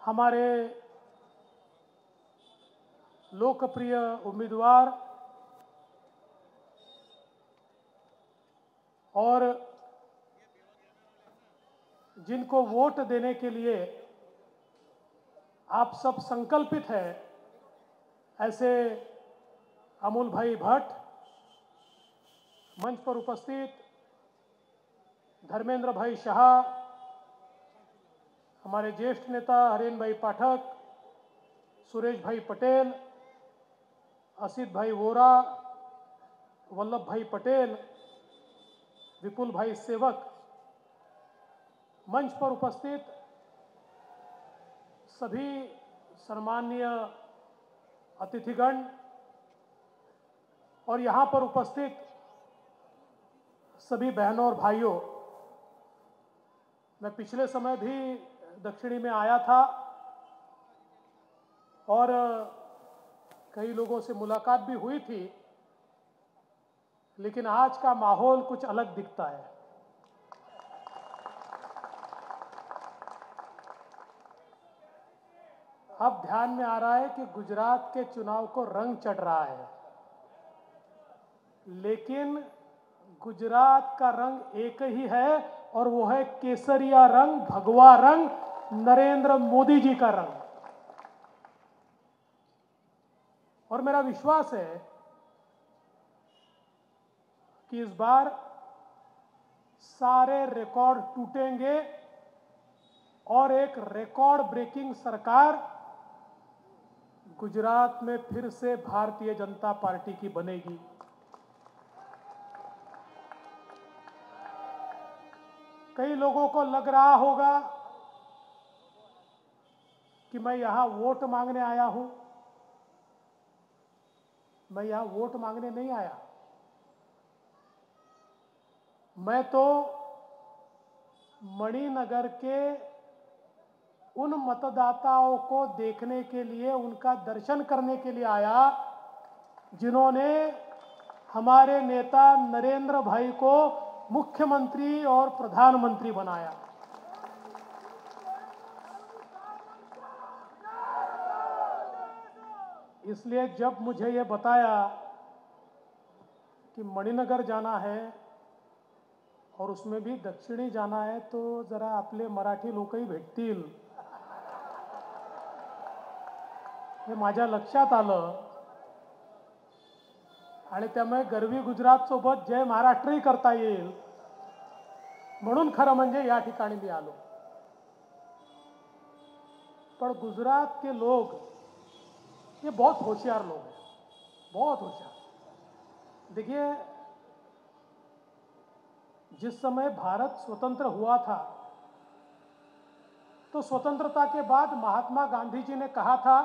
हमारे लोकप्रिय उम्मीदवार और जिनको वोट देने के लिए आप सब संकल्पित हैं, ऐसे अमूल भाई भट्ट, मंच पर उपस्थित धर्मेंद्र भाई शाह, हमारे ज्येष्ठ नेता हरेन भाई पाठक, सुरेश भाई पटेल, असित भाई वोरा, वल्लभ भाई पटेल, विपुल भाई सेवक, मंच पर उपस्थित सभी सम्माननीय अतिथिगण और यहाँ पर उपस्थित सभी बहनों और भाइयों, मैं पिछले समय भी दक्षिणी में आया था और कई लोगों से मुलाकात भी हुई थी, लेकिन आज का माहौल कुछ अलग दिखता है। अब ध्यान में आ रहा है कि गुजरात के चुनाव को रंग चढ़ रहा है, लेकिन गुजरात का रंग एक ही है और वो है केसरिया रंग, भगवा रंग, नरेंद्र मोदी जी का रंग। और मेरा विश्वास है कि इस बार सारे रिकॉर्ड टूटेंगे और एक रिकॉर्ड ब्रेकिंग सरकार गुजरात में फिर से भारतीय जनता पार्टी की बनेगी। कई लोगों को लग रहा होगा कि मैं यहां वोट मांगने आया हूं। मैं यहां वोट मांगने नहीं आया। मैं तो मणिनगर के उन मतदाताओं को देखने के लिए, उनका दर्शन करने के लिए आया जिन्होंने हमारे नेता नरेंद्र भाई को मुख्यमंत्री और प्रधानमंत्री बनाया। इसलिए जब मुझे ये बताया कि मणिनगर जाना है और उसमें भी दक्षिणी जाना है, तो जरा आपले मराठी लोकही भेटतील हे माझ्या लक्षात आलं आणि त्यामुळे गरवी गुजरात सोबत जय महाराष्ट्रही करता येईल म्हणून खरं म्हणजे या ठिकाणी मी आलो। पर गुजरात के लोग ये बहुत होशियार लोग हैं, बहुत होशियार। देखिए, जिस समय भारत स्वतंत्र हुआ था तो स्वतंत्रता के बाद महात्मा गांधी जी ने कहा था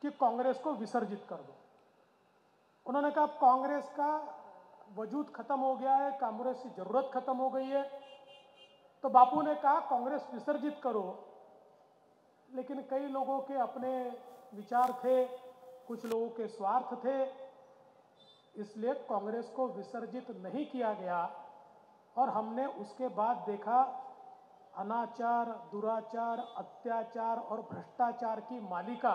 कि कांग्रेस को विसर्जित कर दो। उन्होंने कहा कांग्रेस का वजूद खत्म हो गया है, कांग्रेस की जरूरत खत्म हो गई है। तो बापू ने कहा कांग्रेस विसर्जित करो, लेकिन कई लोगों के अपने विचार थे, कुछ लोगों के स्वार्थ थे, इसलिए कांग्रेस को विसर्जित नहीं किया गया। और हमने उसके बाद देखा अनाचार, दुराचार, अत्याचार और भ्रष्टाचार की मालिका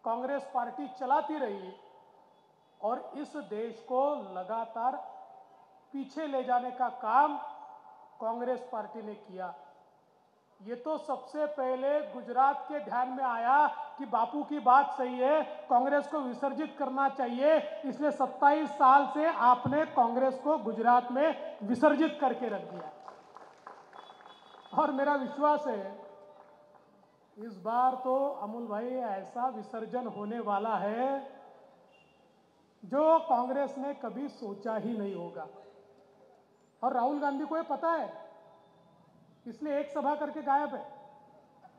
कांग्रेस पार्टी चलाती रही और इस देश को लगातार पीछे ले जाने का काम कांग्रेस पार्टी ने किया। ये तो सबसे पहले गुजरात के ध्यान में आया कि बापू की बात सही है, कांग्रेस को विसर्जित करना चाहिए, इसलिए 27 साल से आपने कांग्रेस को गुजरात में विसर्जित करके रख दिया। और मेरा विश्वास है इस बार तो अमूल भाई ऐसा विसर्जन होने वाला है जो कांग्रेस ने कभी सोचा ही नहीं होगा। और राहुल गांधी को ये पता है, इसलिए एक सभा करके गायब है।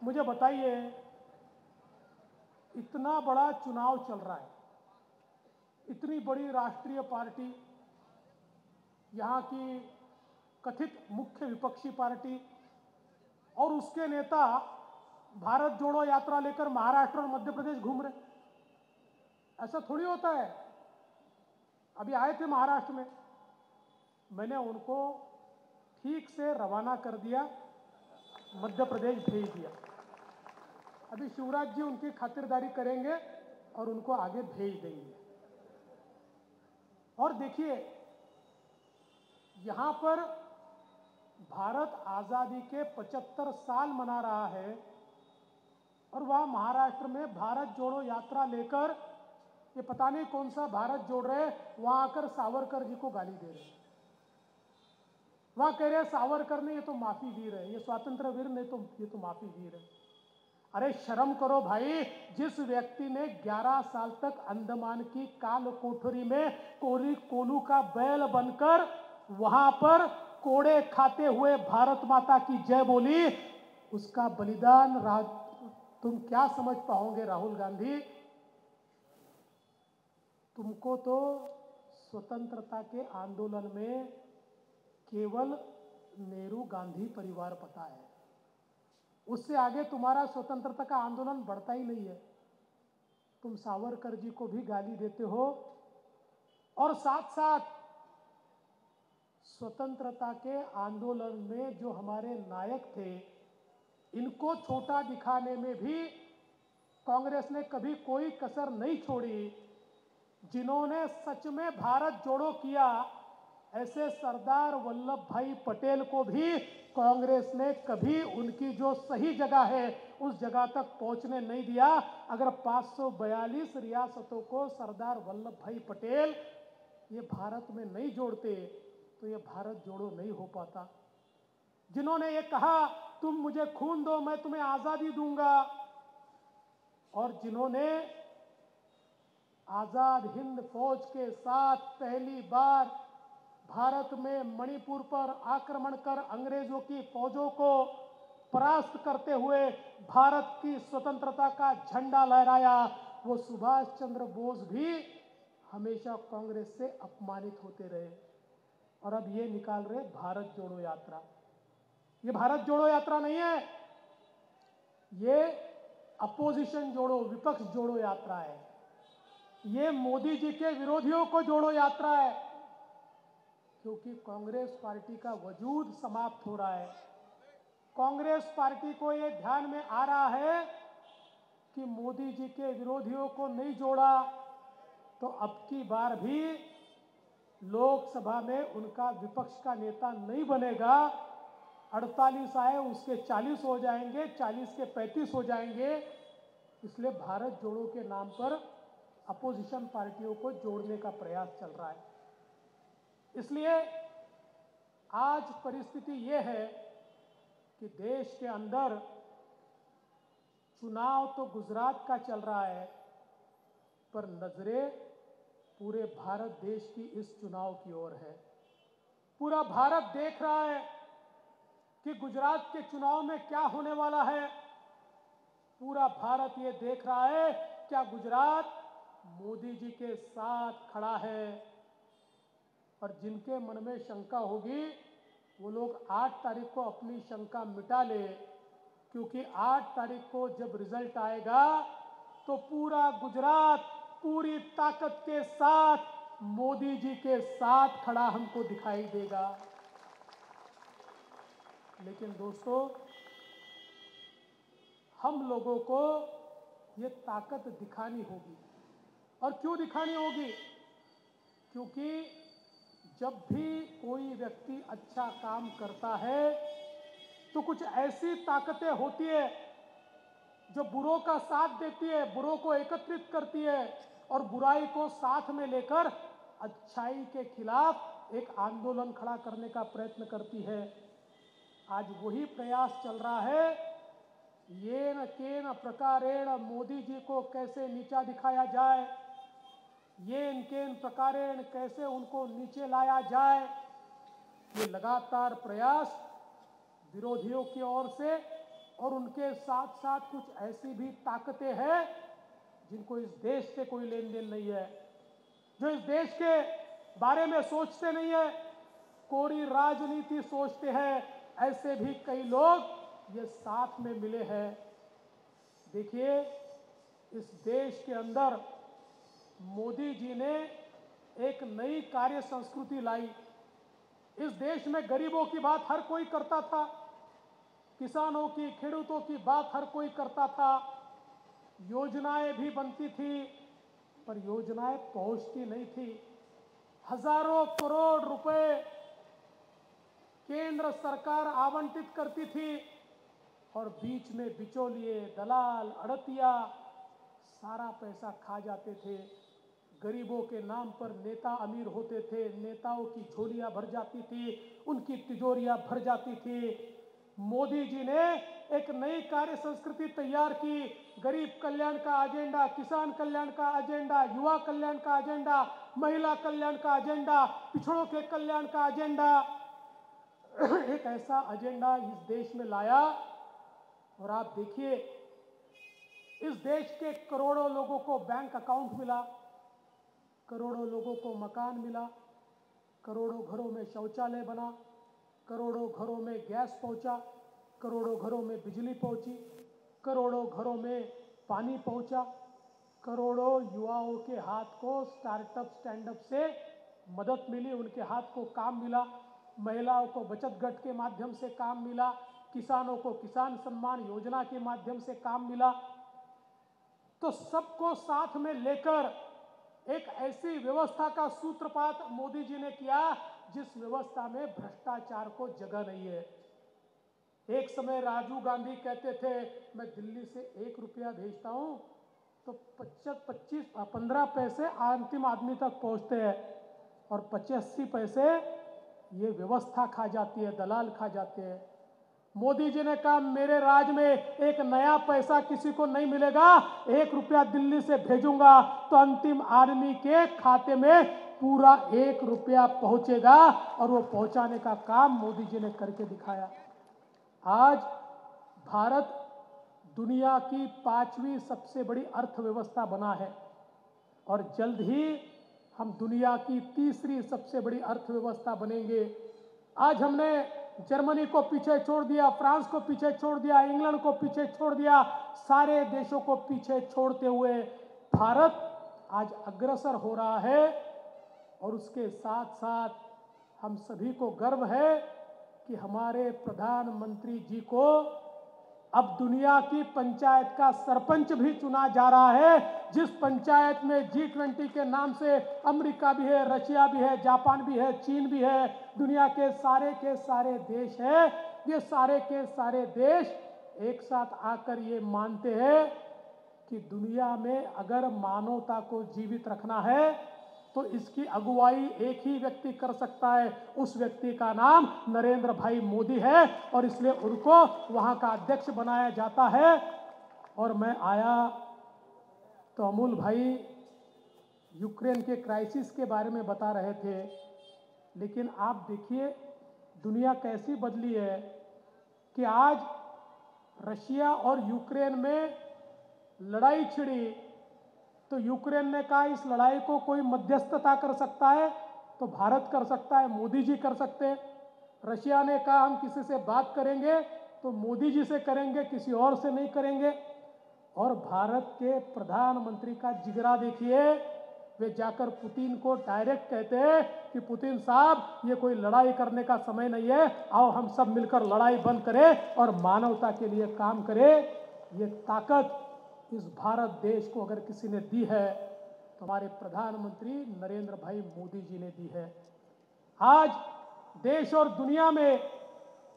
मुझे बताइए, इतना बड़ा चुनाव चल रहा है, इतनी बड़ी राष्ट्रीय पार्टी, यहाँ की कथित मुख्य विपक्षी पार्टी और उसके नेता भारत जोड़ो यात्रा लेकर महाराष्ट्र और मध्य प्रदेश घूम रहे। ऐसा थोड़ी होता है। अभी आए थे महाराष्ट्र में, मैंने उनको ठीक से रवाना कर दिया मध्य प्रदेश भेज दिया। अभी शिवराज जी उनकी खातिरदारी करेंगे और उनको आगे भेज देंगे। और देखिए, यहाँ पर भारत आज़ादी के 75 साल मना रहा है और वह महाराष्ट्र में भारत जोड़ो यात्रा लेकर, ये पता नहीं कौन सा भारत जोड़ रहे, वहां आकर सावरकर जी को गाली दे रहे हैं। वहां कह रहे हैं सावरकर ने ये तो माफी वीर है, ये स्वतंत्र वीर ने तो ये तो माफी वीर है। अरे शर्म करो भाई, जिस व्यक्ति ने 11 साल तक अंडमान की काल कोठरी में कोलू का बैल बनकर वहां पर कोड़े खाते हुए भारत माता की जय बोली, उसका बलिदान तुम क्या समझ पाओगे राहुल गांधी? तुमको तो स्वतंत्रता के आंदोलन में केवल नेहरू गांधी परिवार पता है, उससे आगे तुम्हारा स्वतंत्रता का आंदोलन बढ़ता ही नहीं है। तुम सावरकर जी को भी गाली देते हो और साथ साथ स्वतंत्रता के आंदोलन में जो हमारे नायक थे, इनको छोटा दिखाने में भी कांग्रेस ने कभी कोई कसर नहीं छोड़ी। जिन्होंने सच में भारत जोड़ो किया, ऐसे सरदार वल्लभ भाई पटेल को भी कांग्रेस ने कभी उनकी जो सही जगह है उस जगह तक पहुंचने नहीं दिया। अगर 542 रियासतों को सरदार वल्लभ भाई पटेल ये भारत में नहीं जोड़ते तो ये भारत जोड़ो नहीं हो पाता। जिन्होंने ये कहा तुम मुझे खून दो मैं तुम्हें आजादी दूंगा, और जिन्होंने आजाद हिंद फौज के साथ पहली बार भारत में मणिपुर पर आक्रमण कर अंग्रेजों की फौजों को परास्त करते हुए भारत की स्वतंत्रता का झंडा लहराया, वो सुभाष चंद्र बोस भी हमेशा कांग्रेस से अपमानित होते रहे। और अब ये निकाल रहे भारत जोड़ो यात्रा। ये भारत जोड़ो यात्रा नहीं है, ये अपोजिशन जोड़ो, विपक्ष जोड़ो यात्रा है। ये मोदी जी के विरोधियों को जोड़ो यात्रा है, क्योंकि कांग्रेस पार्टी का वजूद समाप्त हो रहा है। कांग्रेस पार्टी को ये ध्यान में आ रहा है कि मोदी जी के विरोधियों को नहीं जोड़ा तो अब की बार भी लोकसभा में उनका विपक्ष का नेता नहीं बनेगा। 48 आए उसके 40 हो जाएंगे, 40 के 35 हो जाएंगे। इसलिए भारत जोड़ो के नाम पर अपोजिशन पार्टियों को जोड़ने का प्रयास चल रहा है। इसलिए आज परिस्थिति ये है कि देश के अंदर चुनाव तो गुजरात का चल रहा है, पर नजरें पूरे भारत देश की इस चुनाव की ओर है। पूरा भारत देख रहा है कि गुजरात के चुनाव में क्या होने वाला है। पूरा भारत ये देख रहा है क्या गुजरात मोदी जी के साथ खड़ा है। और जिनके मन में शंका होगी वो लोग 8 तारीख को अपनी शंका मिटा ले, क्योंकि 8 तारीख को जब रिजल्ट आएगा तो पूरा गुजरात पूरी ताकत के साथ मोदी जी के साथ खड़ा हमको दिखाई देगा। लेकिन दोस्तों, हम लोगों को ये ताकत दिखानी होगी। और क्यों दिखानी होगी? क्योंकि जब भी कोई व्यक्ति अच्छा काम करता है तो कुछ ऐसी ताकतें होती है जो बुरों का साथ देती है, बुरों को एकत्रित करती है और बुराई को साथ में लेकर अच्छाई के खिलाफ एक आंदोलन खड़ा करने का प्रयत्न करती है। आज वही प्रयास चल रहा है। येन केन प्रकारेण मोदी जी को कैसे नीचा दिखाया जाए, येन केन प्रकारेण कैसे उनको नीचे लाया जाए, ये लगातार प्रयास विरोधियों की ओर से और उनके साथ साथ कुछ ऐसी भी ताकतें हैं जिनको इस देश से कोई लेन देन नहीं है, जो इस देश के बारे में सोचते नहीं है, कोरी राजनीति सोचते हैं। ऐसे भी कई लोग ये साथ में मिले हैं। देखिए, इस देश के अंदर मोदी जी ने एक नई कार्य संस्कृति लाई। इस देश में गरीबों की बात हर कोई करता था, किसानों की, खेडूतों की बात हर कोई करता था, योजनाएं भी बनती थी, पर योजनाएं पहुंचती नहीं थी। हजारों करोड़ रुपए केंद्र सरकार आवंटित करती थी और बीच में बिचौलिए, दलाल, अड़तिया सारा पैसा खा जाते थे। गरीबों के नाम पर नेता अमीर होते थे, नेताओं की झोलियां भर जाती थी, उनकी तिजोरियां भर जाती थी। मोदी जी ने एक नई कार्य संस्कृति तैयार की, गरीब कल्याण का एजेंडा, किसान कल्याण का एजेंडा, युवा कल्याण का एजेंडा, महिला कल्याण का एजेंडा, पिछड़ों के कल्याण का एजेंडा। एक ऐसा एजेंडा इस देश में लाया और आप देखिए इस देश के करोड़ों लोगों को बैंक अकाउंट मिला, करोड़ों लोगों को मकान मिला, करोड़ों घरों में शौचालय बना, करोड़ों घरों में गैस पहुंचा, करोड़ों घरों में बिजली पहुंची, करोड़ों घरों में पानी पहुंचा, करोड़ों युवाओं के हाथ को स्टार्टअप स्टैंडअप से मदद मिली, उनके हाथ को काम मिला, महिलाओं को बचत गट के माध्यम से काम मिला, किसानों को किसान सम्मान योजना के माध्यम से काम मिला। तो सबको साथ में लेकर एक ऐसी व्यवस्था का सूत्रपात मोदी जी ने किया जिस व्यवस्था में भ्रष्टाचार को जगह नहीं है। एक समय राजीव गांधी कहते थे मैं दिल्ली से 1 रुपया भेजता हूं तो 15 पैसे अंतिम आदमी तक पहुंचते हैं और 85 पैसे ये व्यवस्था खा जाती है, दलाल खा जाते हैं। मोदी जी ने कहा मेरे राज में एक नया पैसा किसी को नहीं मिलेगा, 1 रुपया दिल्ली से भेजूंगा तो अंतिम आदमी के खाते में पूरा 1 रुपया पहुंचेगा और वो पहुंचाने का काम मोदी जी ने करके दिखाया। आज भारत दुनिया की 5वीं सबसे बड़ी अर्थव्यवस्था बना है और जल्द ही हम दुनिया की 3री सबसे बड़ी अर्थव्यवस्था बनेंगे। आज हमने जर्मनी को पीछे छोड़ दिया, फ्रांस को पीछे छोड़ दिया, इंग्लैंड को पीछे छोड़ दिया, सारे देशों को पीछे छोड़ते हुए भारत आज अग्रसर हो रहा है और उसके साथ साथ हम सभी को गर्व है कि हमारे प्रधानमंत्री जी को अब दुनिया की पंचायत का सरपंच भी चुना जा रहा है, जिस पंचायत में G20 के नाम से अमेरिका भी है, रशिया भी है, जापान भी है, चीन भी है, दुनिया के सारे देश है। ये सारे के सारे देश एक साथ आकर ये मानते हैं कि दुनिया में अगर मानवता को जीवित रखना है तो इसकी अगुवाई एक ही व्यक्ति कर सकता है, उस व्यक्ति का नाम नरेंद्र भाई मोदी है और इसलिए उनको वहां का अध्यक्ष बनाया जाता है। और मैं आया तो अमूल भाई यूक्रेन के क्राइसिस के बारे में बता रहे थे, लेकिन आप देखिए दुनिया कैसी बदली है कि आज रशिया और यूक्रेन में लड़ाई छिड़ी तो यूक्रेन ने कहा इस लड़ाई को कोई मध्यस्थता कर सकता है तो भारत कर सकता है, मोदी जी कर सकते हैं। रशिया ने कहा हम किसी से बात करेंगे तो मोदी जी से करेंगे, किसी और से नहीं करेंगे। और भारत के प्रधानमंत्री का जिगरा देखिए, वे जाकर पुतिन को डायरेक्ट कहते हैं कि पुतिन साहब ये कोई लड़ाई करने का समय नहीं है, आओ हम सब मिलकर लड़ाई बंद करें और मानवता के लिए काम करें। ये ताकत इस भारत देश को अगर किसी ने दी है तो हमारे प्रधानमंत्री नरेंद्र भाई मोदी जी ने दी है। आज देश और दुनिया में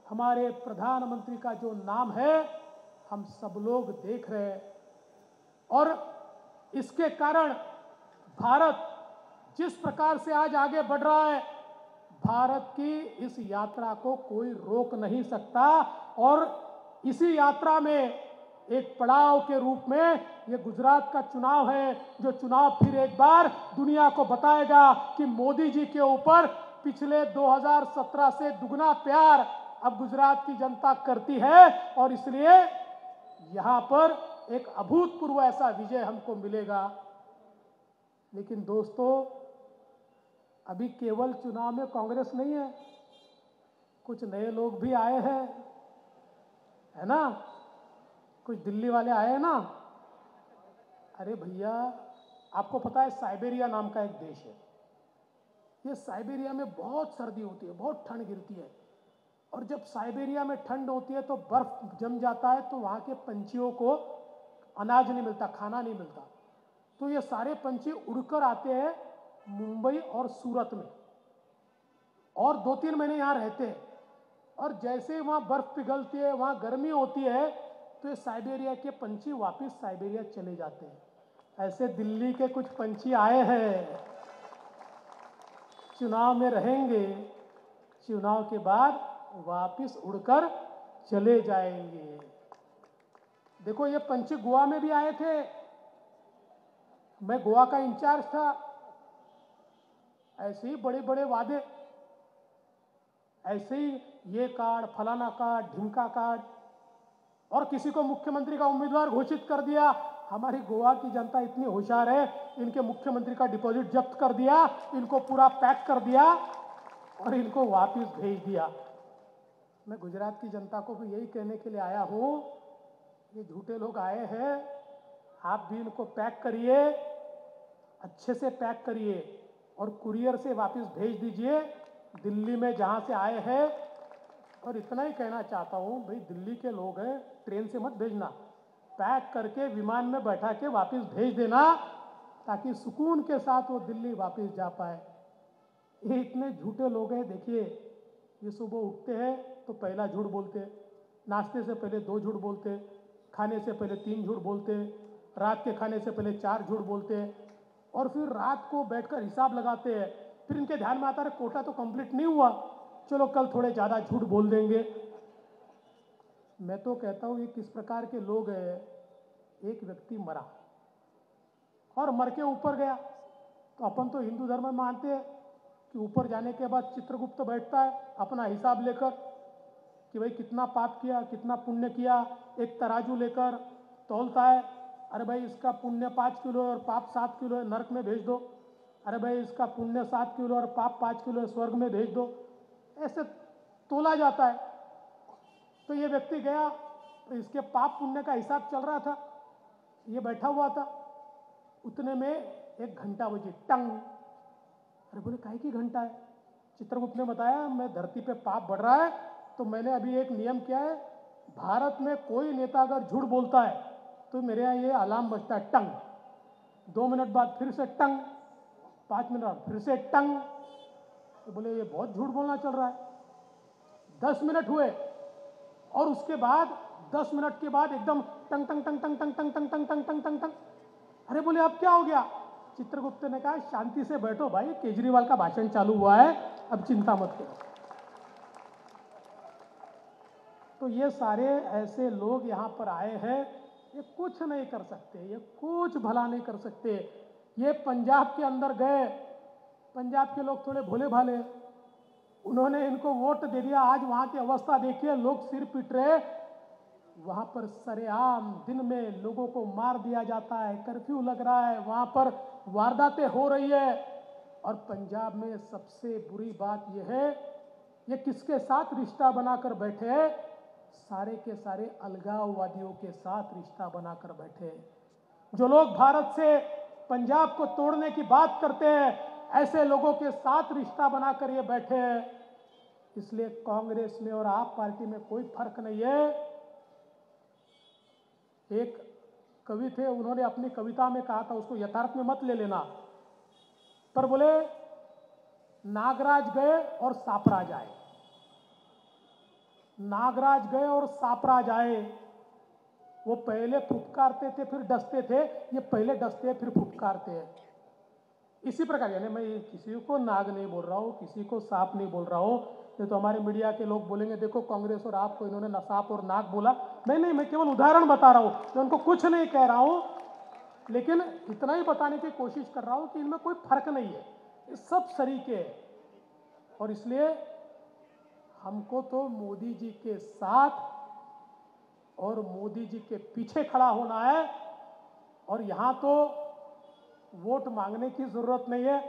हमारे प्रधानमंत्री का जो नाम है हम सब लोग देख रहे हैं और इसके कारण भारत जिस प्रकार से आज आगे बढ़ रहा है, भारत की इस यात्रा को कोई रोक नहीं सकता। और इसी यात्रा में एक पड़ाव के रूप में ये गुजरात का चुनाव है, जो चुनाव फिर एक बार दुनिया को बताएगा कि मोदी जी के ऊपर पिछले 2017 से दुगना प्यार अब गुजरात की जनता करती है और इसलिए यहाँ पर एक अभूतपूर्व ऐसा विजय हमको मिलेगा। लेकिन दोस्तों अभी केवल चुनाव में कांग्रेस नहीं है, कुछ नए लोग भी आए हैं, है ना, कुछ दिल्ली वाले आए हैं ना। अरे भैया आपको पता है साइबेरिया नाम का एक देश है, ये साइबेरिया में बहुत सर्दी होती है, बहुत ठंड गिरती है और जब साइबेरिया में ठंड होती है तो बर्फ जम जाता है, तो वहाँ के पंछियों को अनाज नहीं मिलता, खाना नहीं मिलता। तो ये सारे पंछी उड़कर आते हैं मुंबई और सूरत में, और 2-3 महीने यहाँ रहते हैं। और जैसे वहाँ बर्फ पिघलती है, वहाँ गर्मी होती है, तो ये साइबेरिया के पंछी वापस साइबेरिया चले जाते हैं। ऐसे दिल्ली के कुछ पंछी आए हैं, चुनाव में रहेंगे, चुनाव के बाद वापस उड़कर चले जाएंगे। देखो ये पंछी गोवा में भी आए थे, मैं गोवा का इंचार्ज था। ऐसे ही बड़े बड़े वादे, ऐसे ही ये कार्ड, फलाना कार्ड, ढिमका कार्ड, और किसी को मुख्यमंत्री का उम्मीदवार घोषित कर दिया। हमारी गोवा की जनता इतनी होशियार है, इनके मुख्यमंत्री का डिपॉजिट जब्त कर दिया, इनको पूरा पैक कर दिया और इनको वापस भेज दिया। मैं गुजरात की जनता को भी यही कहने के लिए आया हूँ, ये झूठे लोग आए हैं, आप भी इनको पैक करिए, अच्छे से पैक करिए और कुरियर से वापस भेज दीजिए दिल्ली में जहाँ से आए हैं। और इतना ही कहना चाहता हूँ, भाई दिल्ली के लोग हैं, ट्रेन से मत भेजना, पैक करके विमान में बैठा के वापस भेज देना, ताकि सुकून के साथ वो दिल्ली वापस जा पाए। ये इतने झूठे लोग हैं। देखिए, ये सुबह उठते हैं तो पहला झूठ बोलते, नाश्ते से पहले 2 झूठ बोलते, खाने से पहले 3 झूठ बोलते, रात के खाने से पहले 4 झूठ बोलते, और फिर रात को बैठकर हिसाब लगाते हैं। फिर इनके ध्यान में आता है कोटा तो कंप्लीट नहीं हुआ, चलो कल थोड़े ज़्यादा झूठ बोल देंगे। मैं तो कहता हूँ ये किस प्रकार के लोग हैं। एक व्यक्ति मरा और मर के ऊपर गया, तो अपन तो हिंदू धर्म में मानते हैं कि ऊपर जाने के बाद चित्रगुप्त बैठता है अपना हिसाब लेकर कि भाई कितना पाप किया, कितना पुण्य किया, एक तराजू लेकर तौलता है। अरे भाई इसका पुण्य 5 किलो है और पाप 7 किलो है, नरक में भेज दो। अरे भाई इसका पुण्य 7 किलो और पाप 5 किलो है, स्वर्ग में भेज दो। ऐसे तोला जाता है। तो ये व्यक्ति गया, तो इसके पाप पुण्य का हिसाब चल रहा था, ये बैठा हुआ था। उतने में एक घंटा बजी, टंग। अरे बोले काहे की घंटा है? चित्रगुप्त ने बताया, मैं धरती पे पाप बढ़ रहा है, तो मैंने अभी एक नियम किया है, भारत में कोई नेता अगर झूठ बोलता है तो मेरे यहाँ ये अलार्म बजता है, टंग। 2 मिनट बाद फिर से टंग, 5 मिनट बाद फिर से टंग। तो बोले ये बहुत झूठ बोलना चल रहा है। 10 मिनट हुए और उसके बाद 10 मिनट के बाद एकदम टंग टंग टंग टंग टंग टंग टंग टंग टंग टंग टंग टंग। अरे बोले अब क्या हो गया? चित्रगुप्त ने कहा शांति से बैठो भाई, केजरीवाल का भाषण चालू हुआ है, अब चिंता मत करो। तो ये सारे ऐसे लोग यहाँ पर आए हैं, ये कुछ नहीं कर सकते, ये कुछ भला नहीं कर सकते। ये पंजाब के अंदर गए, पंजाब के लोग थोड़े भोले भाले, उन्होंने इनको वोट दे दिया। आज वहाँ की अवस्था देखिए, लोग सिर पीट रहे, वहाँ पर सरेआम दिन में लोगों को मार दिया जाता है, कर्फ्यू लग रहा है, वहाँ पर वारदातें हो रही है। और पंजाब में सबसे बुरी बात यह है, ये किसके साथ रिश्ता बनाकर बैठे हैं? सारे के सारे अलगाववादियों के साथ रिश्ता बनाकर बैठे। जो लोग भारत से पंजाब को तोड़ने की बात करते हैं, ऐसे लोगों के साथ रिश्ता बनाकर ये बैठे हैं। इसलिए कांग्रेस में और आप पार्टी में कोई फर्क नहीं है। एक कवि थे, उन्होंने अपनी कविता में कहा था, उसको यथार्थ में मत ले लेना, पर बोले नागराज गए और सापराज आए। नागराज गए और सापराज आए। वो पहले फुफकारते थे फिर डसते थे, ये पहले डसते हैं फिर फुफकारते हैं। इसी प्रकार, यानी मैं किसी को नाग नहीं बोल रहा हूँ, किसी को सांप नहीं बोल रहा हूँ। ये तो हमारे मीडिया के लोग बोलेंगे देखो कांग्रेस और आपको इन्होंने न सांप और नाग बोला। मैं केवल उदाहरण बता रहा हूँ, मैं उनको कुछ नहीं कह रहा हूँ, लेकिन इतना ही बताने की कोशिश कर रहा हूँ कि इनमें कोई फर्क नहीं है, ये सब सरीके हैं। और इसलिए हमको तो मोदी जी के साथ और मोदी जी के पीछे खड़ा होना है। और यहाँ तो वोट मांगने की जरूरत नहीं है,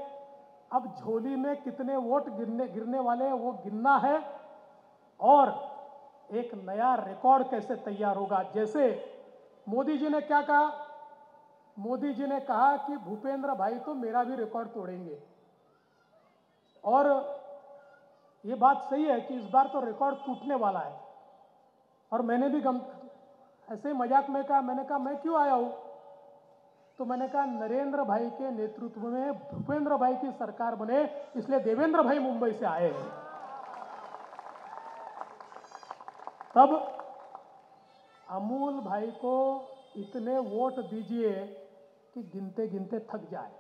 अब झोली में कितने वोट गिरने वाले हैं वो गिनना है, और एक नया रिकॉर्ड कैसे तैयार होगा। जैसे मोदी जी ने क्या कहा? मोदी जी ने कहा कि भूपेंद्र भाई तो मेरा भी रिकॉर्ड तोड़ेंगे। और ये बात सही है कि इस बार तो रिकॉर्ड टूटने वाला है। और मैंने भी ऐसे ही मजाक में कहा, मैंने कहा मैं क्यों आया हूं, तो मैंने कहा नरेंद्र भाई के नेतृत्व में भूपेंद्र भाई की सरकार बने, इसलिए देवेंद्र भाई मुंबई से आए हैं। तब अमूल भाई को इतने वोट दीजिए कि गिनते गिनते थक जाए,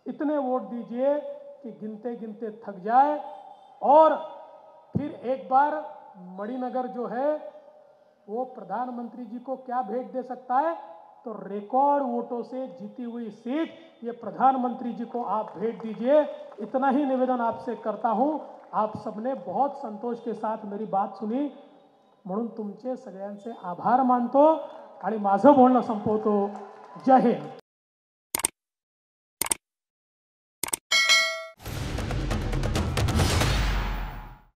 इतने वोट दीजिए कि गिनते गिनते थक जाए, और फिर एक बार मणिनगर जो है वो प्रधानमंत्री जी को क्या भेंट दे सकता है, तो रिकॉर्ड वोटों से जीती हुई सीट ये प्रधानमंत्री जी को आप भेंट दीजिए। इतना ही निवेदन आपसे करता हूं। आप सबने बहुत संतोष के साथ मेरी बात सुनी, म्हणून तुमचे सगळ्यांचे आभार मानतो आणि माझं बोलणं संपवतो। जय हिंद।